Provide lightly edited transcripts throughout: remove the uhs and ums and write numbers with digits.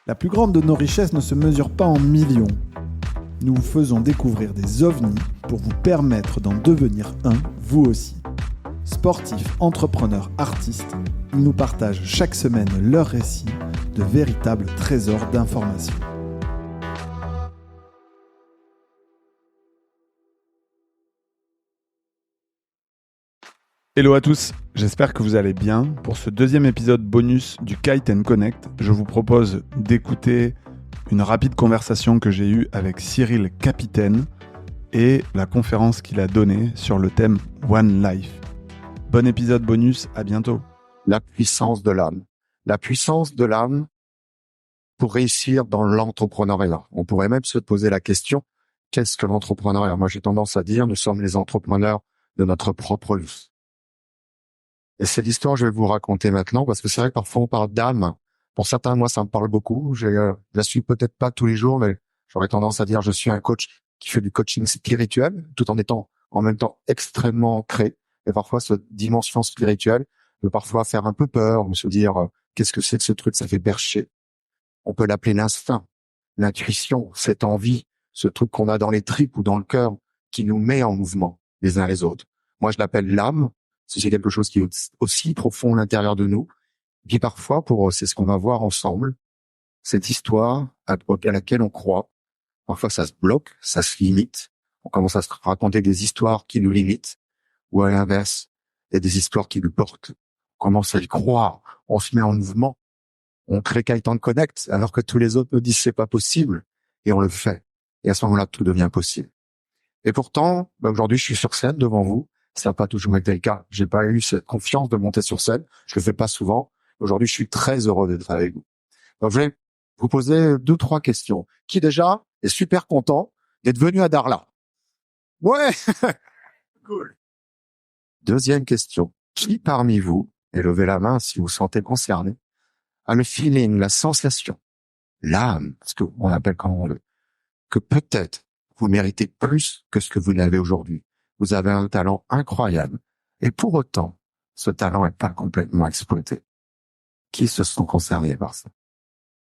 La plus grande de nos richesses ne se mesure pas en millions. Nous vous faisons découvrir des ovnis pour vous permettre d'en devenir un, vous aussi. Sportifs, entrepreneurs, artistes, ils nous partagent chaque semaine leurs récits de véritables trésors d'informations. Hello à tous, j'espère que vous allez bien. Pour ce deuxième épisode bonus du Kite & Connect, je vous propose d'écouter une rapide conversation que j'ai eue avec Cyril Capitaine et la conférence qu'il a donnée sur le thème One Life. Bon épisode bonus, à bientôt. La puissance de l'âme. La puissance de l'âme pour réussir dans l'entrepreneuriat. On pourrait même se poser la question, qu'est-ce que l'entrepreneuriat? Moi, j'ai tendance à dire, nous sommes les entrepreneurs de notre propre vie. Et c'est l'histoire que je vais vous raconter maintenant, parce que c'est vrai que parfois on parle d'âme. Pour certains, moi, ça me parle beaucoup. Je la suis peut-être pas tous les jours, mais j'aurais tendance à dire je suis un coach qui fait du coaching spirituel, tout en étant en même temps extrêmement ancré. Et parfois, cette dimension spirituelle peut parfois faire un peu peur, se dire qu'est-ce que c'est que ce truc, ça fait bercher. On peut l'appeler l'instinct, l'intuition, cette envie, ce truc qu'on a dans les tripes ou dans le cœur qui nous met en mouvement les uns les autres. Moi, je l'appelle l'âme. C'est quelque chose qui est aussi profond à l'intérieur de nous. Puis parfois, c'est ce qu'on va voir ensemble, cette histoire à laquelle on croit. Parfois, ça se bloque, ça se limite. On commence à se raconter des histoires qui nous limitent. Ou à l'inverse, il y a des histoires qui nous portent. On commence à y croire. On se met en mouvement. On crée Kite & Connect, alors que tous les autres nous disent c'est pas possible. Et on le fait. Et à ce moment-là, tout devient possible. Et pourtant, aujourd'hui, je suis sur scène devant vous. Ça n'a pas toujours été le cas. J'ai pas eu cette confiance de monter sur scène. Je le fais pas souvent. Aujourd'hui, je suis très heureux d'être avec vous. Donc, je vais vous poser 2-3 questions. Qui déjà est super content d'être venu à Darla? Ouais! Cool. Deuxième question. Qui parmi vous, et levez la main si vous sentez concerné, a le feeling, la sensation, l'âme, ce qu'on appelle quand on veut, que peut-être vous méritez plus que ce que vous n'avez aujourd'hui? Vous avez un talent incroyable. Et pour autant, ce talent n'est pas complètement exploité. Qui se sont concernés par ça?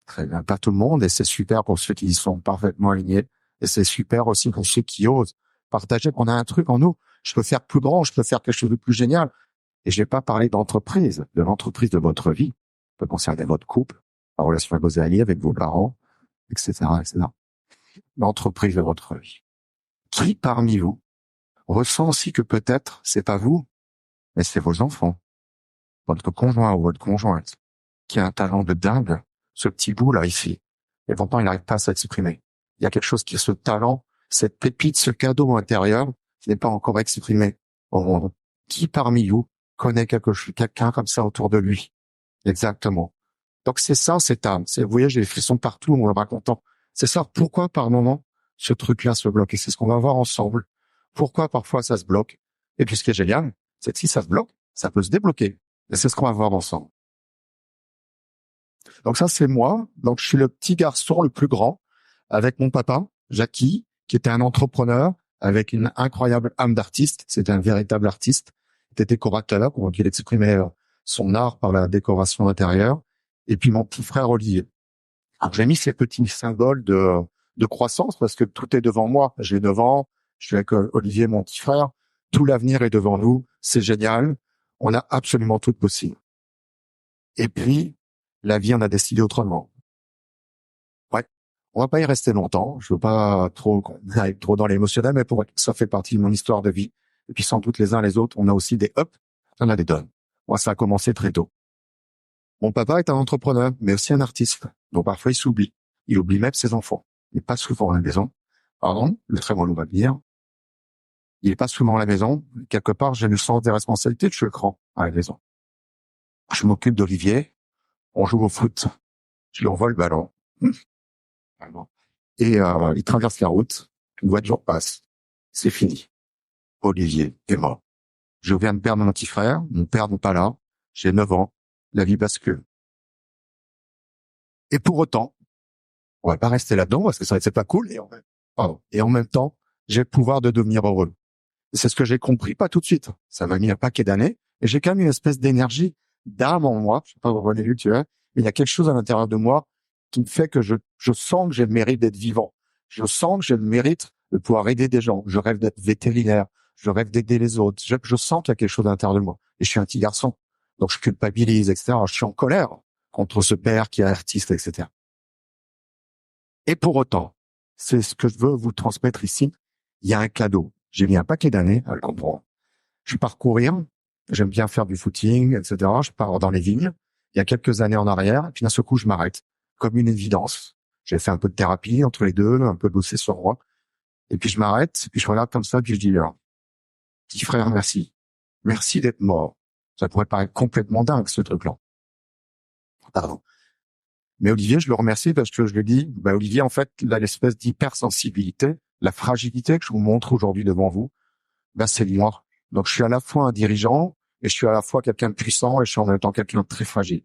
Très bien. Pas tout le monde, et c'est super pour ceux qui y sont parfaitement alignés. Et c'est super aussi pour ceux qui osent partager qu'on a un truc en nous. Je peux faire plus grand, je peux faire quelque chose de plus génial. Et je vais pas parler d'entreprise, de l'entreprise de votre vie. Ça peut concerner votre couple, la relation avec vos alliés, avec vos parents, etc., etc. L'entreprise de votre vie. Qui parmi vous ressent aussi que peut-être c'est pas vous, mais c'est vos enfants, votre conjoint ou votre conjointe, qui a un talent de dingue, ce petit bout là ici, et pourtant il n'arrive pas à s'exprimer. Il y a quelque chose qui est ce talent, cette pépite, ce cadeau intérieur qui n'est pas encore exprimé au monde. Qui parmi vous connaît quelqu'un comme ça autour de lui? Exactement. Donc c'est ça, cette âme. Vous voyez, j'ai des frissons partout en le racontant. C'est ça. Pourquoi par moment ce truc-là se bloque? Et c'est ce qu'on va voir ensemble. Pourquoi parfois ça se bloque? Et puis ce qui est génial, c'est que si ça se bloque, ça peut se débloquer. Et c'est ce qu'on va voir ensemble. Donc ça, c'est moi. Donc je suis le petit garçon le plus grand avec mon papa, Jackie, qui était un entrepreneur avec une incroyable âme d'artiste. C'était un véritable artiste. Il était décorateur, il exprimait son art par la décoration intérieure. Et puis mon petit frère Olivier. Alors j'ai mis ces petits symboles de croissance parce que tout est devant moi. J'ai 9 ans, je suis avec Olivier, mon petit frère. Tout l'avenir est devant nous. C'est génial. On a absolument tout possible. Et puis, la vie en a décidé autrement. Ouais. On va pas y rester longtemps. Je veux pas aller trop dans l'émotionnel, mais ça fait partie de mon histoire de vie. Et puis, sans doute, les uns les autres, on a aussi des ups, on a des downs. Moi, ça a commencé très tôt. Mon papa est un entrepreneur, mais aussi un artiste. Donc, parfois, il s'oublie. Il oublie même ses enfants. Il n'est pas souvent à la maison. Pardon, le très bon mot va dire. Il est pas souvent à la maison. Quelque part, j'ai le sens des responsabilités, je suis le grand à la maison. Je m'occupe d'Olivier. On joue au foot. Je lui envoie le ballon. Et il traverse la route. Une voiture passe. C'est fini. Olivier est mort. Je viens de perdre mon petit frère. Mon père n'est pas là. J'ai 9 ans. La vie bascule. Et pour autant, on va pas rester là-dedans parce que ça c'est pas cool. Et en même temps, j'ai le pouvoir de devenir heureux. C'est ce que j'ai compris, pas tout de suite. Ça m'a mis un paquet d'années. Et j'ai quand même une espèce d'énergie, d'âme en moi. Je sais pas, vous voyez, tu vois. Mais il y a quelque chose à l'intérieur de moi qui me fait que je sens que j'ai le mérite d'être vivant. Je sens que j'ai le mérite de pouvoir aider des gens. Je rêve d'être vétérinaire. Je rêve d'aider les autres. Je sens qu'il y a quelque chose à l'intérieur de moi. Et je suis un petit garçon. Donc, je culpabilise, etc. Je suis en colère contre ce père qui est artiste, etc. Et pour autant, c'est ce que je veux vous transmettre ici. Il y a un cadeau. J'ai mis un paquet d'années à le comprendre. Je pars courir. J'aime bien faire du footing, etc. Je pars dans les vignes. Il y a quelques années en arrière. Et puis d'un seul coup, je m'arrête. Comme une évidence. J'ai fait un peu de thérapie entre les deux, un peu bossé sur moi. Et puis je m'arrête. Puis je regarde comme ça. Puis je dis, alors, petit frère, merci. Merci d'être mort. Ça pourrait paraître complètement dingue, ce truc-là. Pardon. Mais Olivier, je le remercie parce que je lui dis, Olivier, en fait, là, l'espèce d'hypersensibilité, la fragilité que je vous montre aujourd'hui devant vous, c'est moi. Donc, je suis à la fois un dirigeant et je suis à la fois quelqu'un de puissant et je suis en même temps quelqu'un de très fragile.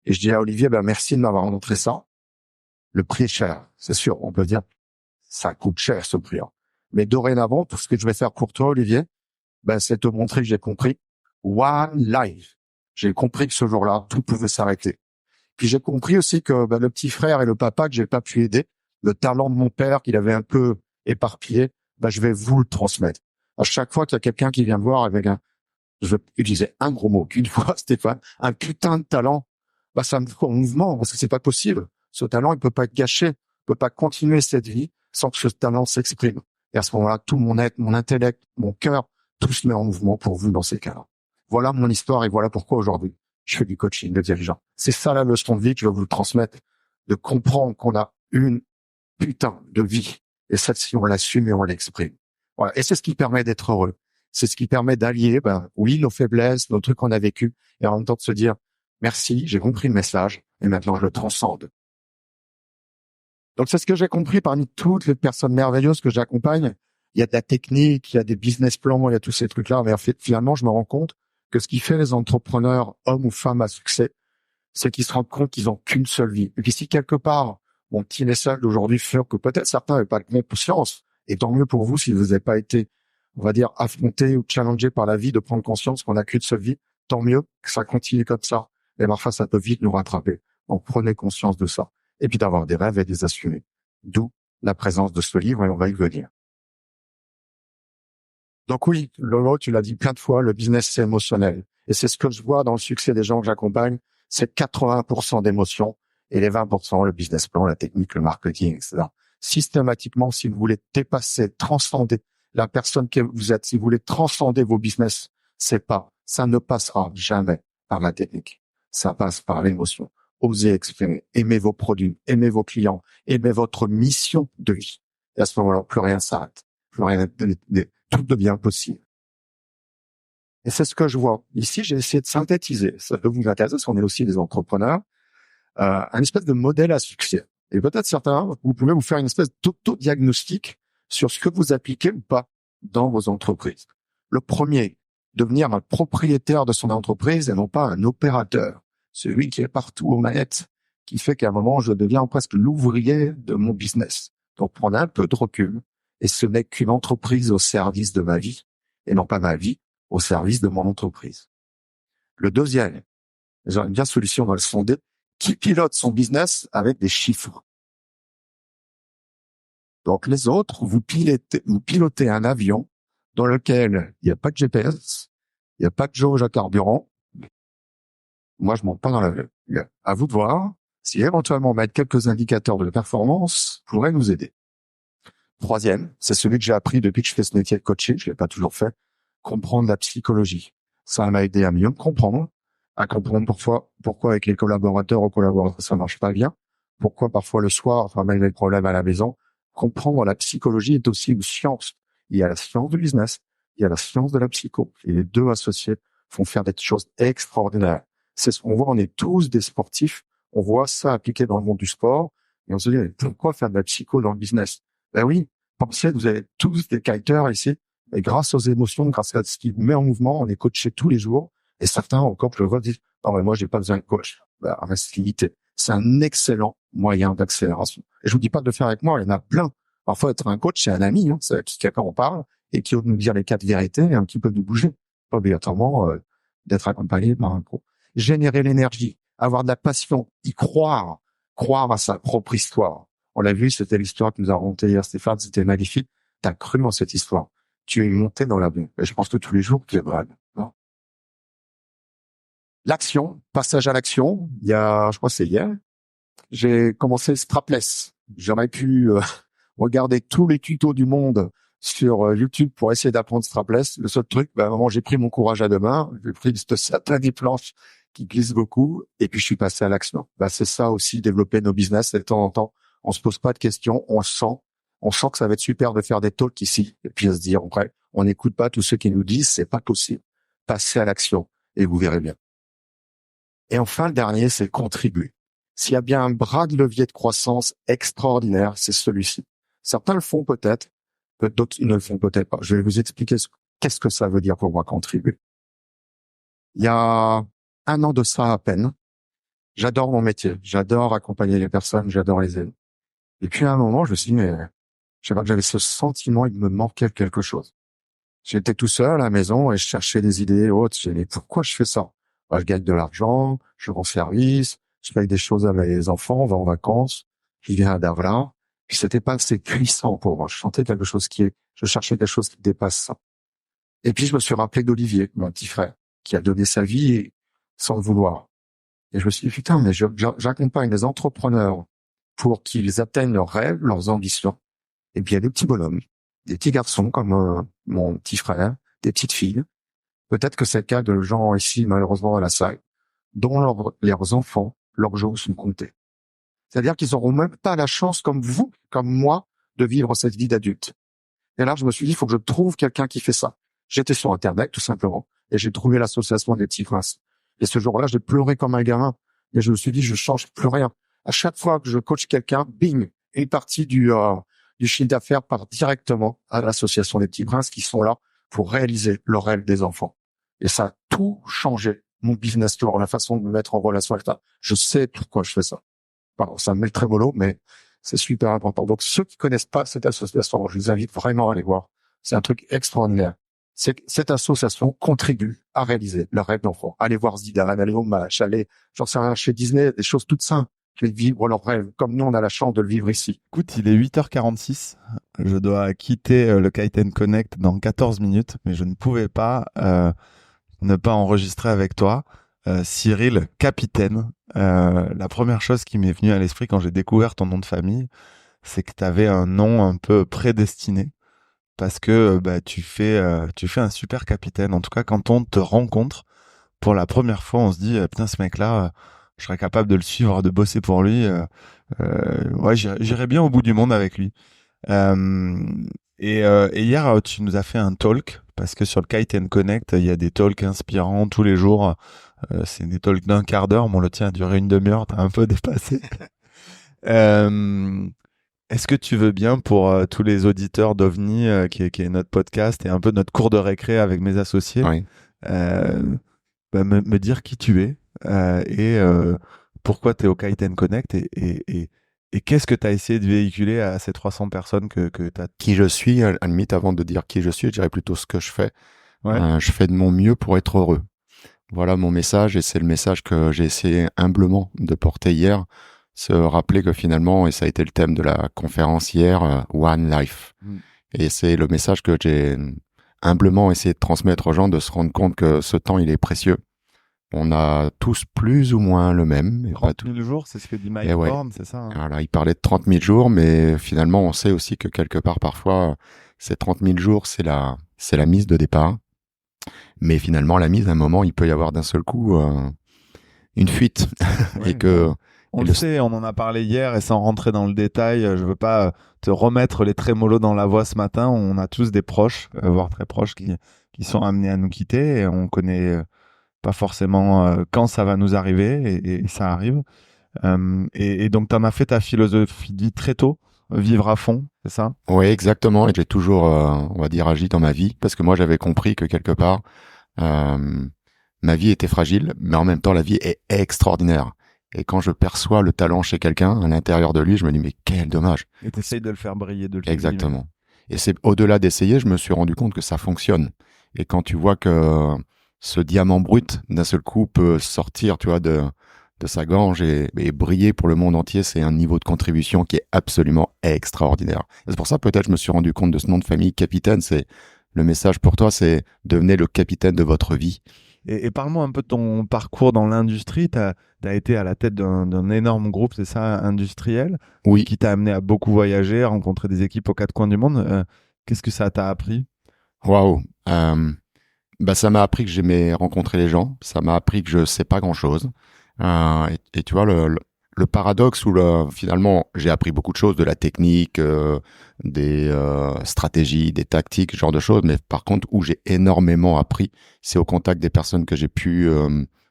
Et je dis à Olivier, merci de m'avoir montré ça. Le prix est cher, c'est sûr. On peut dire, ça coûte cher, ce prix. Mais dorénavant, tout ce que je vais faire pour toi, Olivier, c'est te montrer que j'ai compris. One life. J'ai compris que ce jour-là, tout pouvait s'arrêter. Puis j'ai compris aussi que le petit frère et le papa que j'ai pas pu aider, le talent de mon père qu'il avait un peu éparpillé, je vais vous le transmettre. À chaque fois qu'il y a quelqu'un qui vient me voir avec je vais utiliser un gros mot qu'une fois, Stéphane, un putain de talent, ça me met en mouvement parce que c'est pas possible. Ce talent, il peut pas être gâché, il peut pas continuer cette vie sans que ce talent s'exprime. Et à ce moment-là, tout mon être, mon intellect, mon cœur, tout se met en mouvement pour vous dans ces cas-là. Voilà mon histoire et voilà pourquoi aujourd'hui je fais du coaching de dirigeants. C'est ça la leçon de vie que je veux vous transmettre, de comprendre qu'on a une putain de vie. Et ça, si on l'assume et on l'exprime. Voilà. Et c'est ce qui permet d'être heureux. C'est ce qui permet d'allier, oui, nos faiblesses, nos trucs qu'on a vécus, et en même temps de se dire, merci, j'ai compris le message, et maintenant je le transcende. Donc c'est ce que j'ai compris parmi toutes les personnes merveilleuses que j'accompagne. Il y a de la technique, il y a des business plans, il y a tous ces trucs-là, mais en fait, finalement, je me rends compte que ce qui fait les entrepreneurs, hommes ou femmes à succès, c'est qu'ils se rendent compte qu'ils ont qu'une seule vie. Et puis si quelque part, mon petit message d'aujourd'hui fait que peut-être certains n'avaient pas de conscience, et tant mieux pour vous si vous n'avez pas été, on va dire, affronté ou challengé par la vie de prendre conscience qu'on n'a qu'une seule vie, tant mieux que ça continue comme ça. Et parfois, ça peut vite nous rattraper. Donc prenez conscience de ça. Et puis d'avoir des rêves et des assumer. D'où la présence de ce livre, et on va y venir. Donc oui, Lolo, tu l'as dit plein de fois, le business, c'est émotionnel. Et c'est ce que je vois dans le succès des gens que j'accompagne, c'est 80% d'émotion et les 20%, le business plan, la technique, le marketing, etc. Systématiquement, si vous voulez dépasser, transcender la personne que vous êtes, si vous voulez transcender vos business, ça ne passera jamais par la technique. Ça passe par l'émotion. Osez exprimer, aimez vos produits, aimez vos clients, aimez votre mission de vie. Et à ce moment-là, plus rien s'arrête. Plus rien, tout devient possible. Et c'est ce que je vois. Ici, j'ai essayé de synthétiser. Ça peut vous intéresser, parce qu'on est aussi des entrepreneurs. Un espèce de modèle à succès. Et peut-être certains, vous pouvez vous faire une espèce d'autodiagnostic sur ce que vous appliquez ou pas dans vos entreprises. Le premier, devenir un propriétaire de son entreprise et non pas un opérateur. Celui qui est partout aux manettes, qui fait qu'à un moment, je deviens presque l'ouvrier de mon business. Donc, prendre un peu de recul. Et ce n'est qu'une entreprise au service de ma vie, et non pas ma vie au service de mon entreprise. Le deuxième, j'aurais bien solution dans le sondé, qui pilote son business avec des chiffres. Donc les autres, vous pilotez un avion dans lequel il n'y a pas de GPS, il n'y a pas de jauge à carburant. Moi, je monte pas dans l'avion. À vous de voir si éventuellement mettre quelques indicateurs de performance pourrait nous aider. Troisième, c'est celui que j'ai appris depuis que je fais ce métier de coaching, je l'ai pas toujours fait, comprendre la psychologie. Ça m'a aidé à mieux me comprendre, à comprendre pourquoi avec les collaborateurs ou collaborateurs ça marche pas bien, pourquoi parfois le soir, malgré les problèmes à la maison. Comprendre la psychologie est aussi une science. Il y a la science du business, il y a la science de la psycho. Et les deux associés font faire des choses extraordinaires. C'est ce qu'on voit, on est tous des sportifs, on voit ça appliqué dans le monde du sport, et on se dit, pourquoi faire de la psycho dans le business? Oui, pensez, vous avez tous des kiters ici, et grâce aux émotions, grâce à ce qui vous met en mouvement, on est coaché tous les jours, et certains encore, je le vois, disent, non, mais moi, j'ai pas besoin de coach. Reste limité. C'est un excellent moyen d'accélération. Et je vous dis pas de le faire avec moi, il y en a plein. Parfois, être un coach, c'est un ami, c'est quelqu'un on parle, et qui ose nous dire les 4 vérités, et qui peut nous bouger. Pas obligatoirement d'être accompagné par un pro. Générer l'énergie, avoir de la passion, y croire, croire à sa propre histoire. On l'a vu, c'était l'histoire que nous a racontée hier Stéphane, c'était magnifique. Tu as cru en cette histoire. Tu es monté dans l'avion. Et je pense que tous les jours, tu es vrai. L'action, passage à l'action. Il y a, je crois que c'est hier, j'ai commencé strapless. J'aurais pu regarder tous les tutos du monde sur YouTube pour essayer d'apprendre strapless. Le seul truc, à un moment, j'ai pris mon courage à deux mains, j'ai pris cette satin des planches qui glisse beaucoup, et puis je suis passé à l'action. C'est ça aussi, développer nos business. De temps en temps, on se pose pas de questions, on sent que ça va être super de faire des talks ici, et puis à se dire, après, on n'écoute pas tous ceux qui nous disent, c'est pas possible. Passez à l'action, et vous verrez bien. Et enfin, le dernier, c'est contribuer. S'il y a bien un bras de levier de croissance extraordinaire, c'est celui-ci. Certains le font peut-être, d'autres ils ne le font peut-être pas. Je vais vous expliquer qu'est-ce que ça veut dire pour moi contribuer. Il y a 1 an de ça à peine, j'adore mon métier, j'adore accompagner les personnes, j'adore les aider. Et puis à un moment, je me suis dit, mais je sais pas, j'avais ce sentiment, il me manquait quelque chose. J'étais tout seul à la maison et je cherchais des idées autres. Je me disais, mais pourquoi je fais ça? Je gagne de l'argent, je rends service, je paye des choses à mes enfants, on va en vacances, je viens à Davla. Puis c'était pas assez puissant pour moi. Je cherchais quelque chose qui dépasse ça. Et puis je me suis rappelé d'Olivier, mon petit frère, qui a donné sa vie sans le vouloir. Et je me suis dit, putain, mais j'accompagne les entrepreneurs pour qu'ils atteignent leurs rêves, leurs ambitions. Et puis il y a des petits bonhommes, des petits garçons comme mon petit frère, des petites filles. Peut-être que c'est le cas de gens ici, malheureusement, à la salle, dont leurs enfants, leurs jours sont comptés. C'est-à-dire qu'ils n'auront même pas la chance, comme vous, comme moi, de vivre cette vie d'adulte. Et là, je me suis dit, il faut que je trouve quelqu'un qui fait ça. J'étais sur Internet, tout simplement, et j'ai trouvé l'association des Petits Princes. Et ce jour-là, j'ai pleuré comme un gamin. Et je me suis dit, je change plus rien. À chaque fois que je coach quelqu'un, bing, une partie du chiffre d'affaires part directement à l'association des Petits Princes qui sont là pour réaliser le rêve des enfants. Et ça a tout changé, mon business tour, la façon de me mettre en relation avec ça. Je sais pourquoi je fais ça. Pardon, ça me met le trémolo, mais c'est super important. Donc, ceux qui connaissent pas cette association, je vous invite vraiment à aller voir. C'est un truc extraordinaire. Cette association contribue à réaliser le rêve d'enfant. Allez voir Zidane, allez au match, allez, j'en sais rien, chez Disney, des choses toutes simples. Qui vivre leur rêve, comme nous, on a la chance de le vivre ici. Écoute, il est 8h46. Je dois quitter le Kite & Connect dans 14 minutes, mais je ne pouvais pas ne pas enregistrer avec toi. Cyril Capitaine. La première chose qui m'est venue à l'esprit quand j'ai découvert ton nom de famille, c'est que tu avais un nom un peu prédestiné. Parce que tu fais un super capitaine. En tout cas, quand on te rencontre pour la première fois, on se dit putain, ce mec-là, je serais capable de le suivre, de bosser pour lui. Ouais, j'irais bien au bout du monde avec lui. Et hier, tu nous as fait un talk parce que sur le Kite & Connect, il y a des talks inspirants tous les jours. C'est des talks d'1 quart d'heure. Bon, le tien a duré une demi-heure. T'as un peu dépassé. Est-ce que tu veux bien, pour tous les auditeurs d'OVNI, qui est notre podcast et un peu notre cours de récré avec mes associés, Oui. me dire qui tu es et pourquoi tu es au Kite & Connect et qu'est-ce que tu as essayé de véhiculer à ces 300 personnes que tu as... Qui je suis, à la limite, avant de dire qui je suis, je dirais plutôt ce que je fais. Ouais. Je fais de mon mieux pour être heureux. Voilà mon message, et c'est le message que j'ai essayé humblement de porter hier. Se rappeler que finalement, et ça a été le thème de la conférence hier, One Life. Et c'est le message que j'ai humblement essayé de transmettre aux gens, de se rendre compte que ce temps, il est précieux. On a tous plus ou moins le même. 30 000 jours, c'est ce que dit Mike Horn, c'est ça, hein. Voilà, il parlait de 30 000 jours, mais finalement, on sait aussi que quelque part, parfois, ces 30 000 jours, c'est la mise de départ. Mais finalement, la mise, à un moment, il peut y avoir d'un seul coup une fuite. Ouais, et que... On le sait, on en a parlé hier et sans rentrer dans le détail, je veux pas te remettre les trémolos dans la voix ce matin. On a tous des proches, voire très proches, qui sont amenés à nous quitter et on connaît pas forcément quand ça va nous arriver et ça arrive. Et donc, tu en as fait ta philosophie de vie très tôt, vivre à fond, c'est ça? Oui, exactement. Et j'ai toujours, on va dire, agi dans ma vie parce que moi, j'avais compris que quelque part, ma vie était fragile, mais en même temps, la vie est extraordinaire. Et quand je perçois le talent chez quelqu'un à l'intérieur de lui, je me dis, mais quel dommage. Et t'essayes de le faire briller, de le Exactement. Et c'est au-delà d'essayer, je me suis rendu compte que ça fonctionne. Et quand tu vois que ce diamant brut, d'un seul coup, peut sortir, tu vois, de sa gorge et briller pour le monde entier, c'est un niveau de contribution qui est absolument extraordinaire. Et c'est pour ça peut-être je me suis rendu compte de ce nom de famille, capitaine. C'est le message pour toi, c'est devenez le capitaine de votre vie. Et parle-moi un peu de ton parcours dans l'industrie. Tu as été à la tête d'un énorme groupe, c'est ça, industriel, Oui, qui t'a amené à beaucoup voyager, à rencontrer des équipes aux quatre coins du monde. Qu'est-ce que ça t'a appris? waouh. Ça m'a appris que j'aimais rencontrer les gens. Ça m'a appris que je sais pas grand-chose. Et tu vois le paradoxe où finalement j'ai appris beaucoup de choses, de la technique, des stratégies, des tactiques, ce genre de choses. Mais par contre, où j'ai énormément appris, c'est au contact des personnes que j'ai pu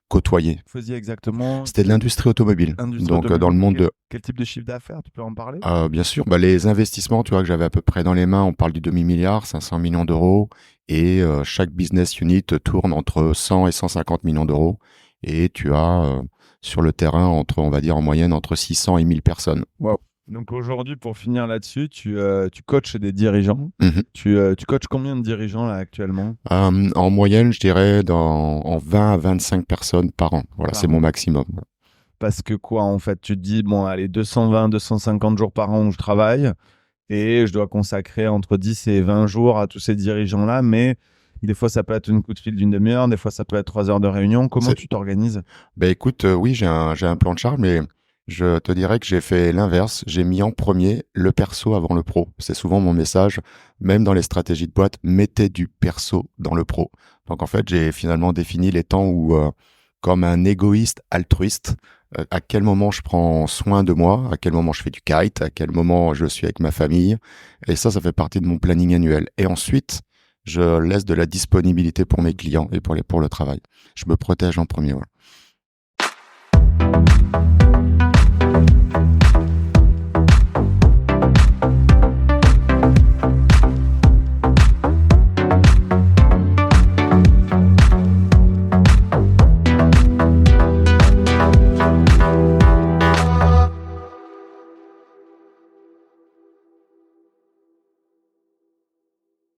côtoyer. Vous faisiez exactement C'était de l'industrie automobile. industrie Donc automobile. dans le monde Quel type de chiffre d'affaires? Tu peux en parler? bien sûr, les investissements, tu vois, que j'avais à peu près dans les mains, on parle du demi-milliard, 500 millions d'euros, et chaque business unit tourne entre 100 et 150 millions d'euros, et tu as sur le terrain on va dire en moyenne entre 600 et 1000 personnes. Wow. Donc aujourd'hui, pour finir là-dessus, tu coaches des dirigeants. Mhm. Tu coaches combien de dirigeants là actuellement? En moyenne, je dirais en 20 à 25 personnes par an. Voilà, Par c'est mon an. maximum. Parce que quoi, en fait, tu te dis, bon, allez, 220, 250 jours par an où je travaille et je dois consacrer entre 10 et 20 jours à tous ces dirigeants-là, mais des fois, ça peut être une coup de fil d'une demi-heure, des fois, ça peut être 3 heures de réunion. Comment C'est- tu t'organises? Écoute, oui, j'ai un plan de charge, mais je te dirais que j'ai fait l'inverse. J'ai mis en premier le perso avant le pro. C'est souvent mon message, même dans les stratégies de boîte, mettez du perso dans le pro. Donc en fait, j'ai finalement défini les temps où, comme un égoïste altruiste, à quel moment je prends soin de moi, à quel moment je fais du kite, à quel moment je suis avec ma famille. Et ça fait partie de mon planning annuel. Et ensuite, je laisse de la disponibilité pour mes clients et pour le travail. Je me protège en premier. Voilà.